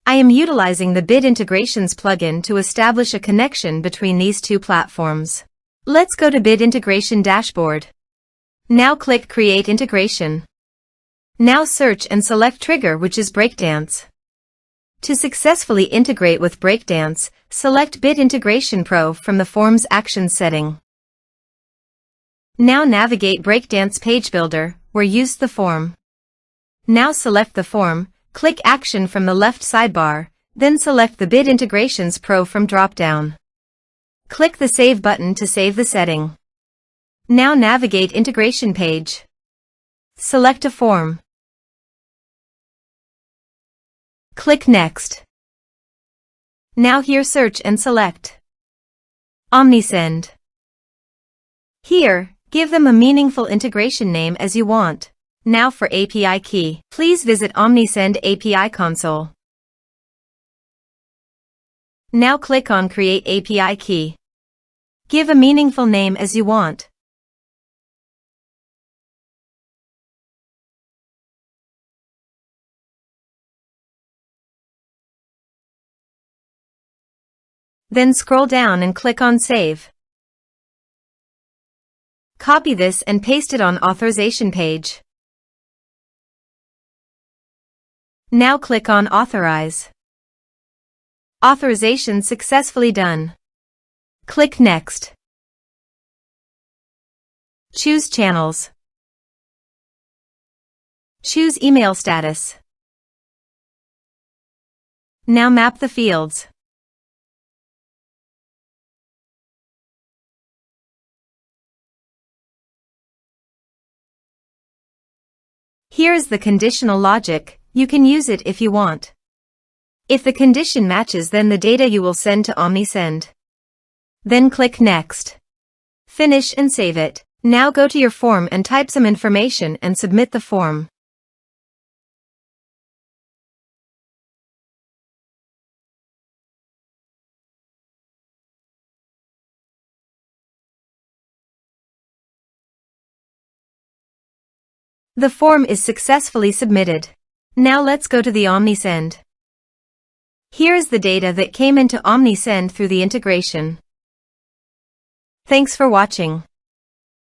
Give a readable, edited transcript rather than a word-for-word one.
I am utilizing the Bit Integrations plugin to establish a connection between these two platforms. Let's go to Bit Integration Dashboard. Now click Create Integration. Now search and select Trigger, which is Breakdance. To successfully integrate with Breakdance, select Bit Integration Pro from the Forms Actions setting. Now navigate Breakdance Page Builder, where use the form. Now select the form, click Action from the left sidebar, then select the Bit Integrations Pro from drop-down. Click the Save button to save the setting. Now navigate Integration Page. Select a form. Click Next. Now here search and select Omnisend. Here, give them a meaningful integration name as you want. Now for API key, please visit Omnisend API console. Now click on Create API key. Give a meaningful name as you want. Then scroll down and click on Save. Copy this and paste it on Authorization page. Now click on Authorize. Authorization successfully done. Click Next. Choose Channels. Choose Email Status. Now map the fields. Here is the conditional logic. You can use it if you want. If the condition matches, then the data you will send to Omnisend. Then click Next. Finish and save it. Now go to your form and type some information and submit the form. The form is successfully submitted. Now let's go to the Omnisend. Here is the data that came into Omnisend through the integration. Thanks for watching.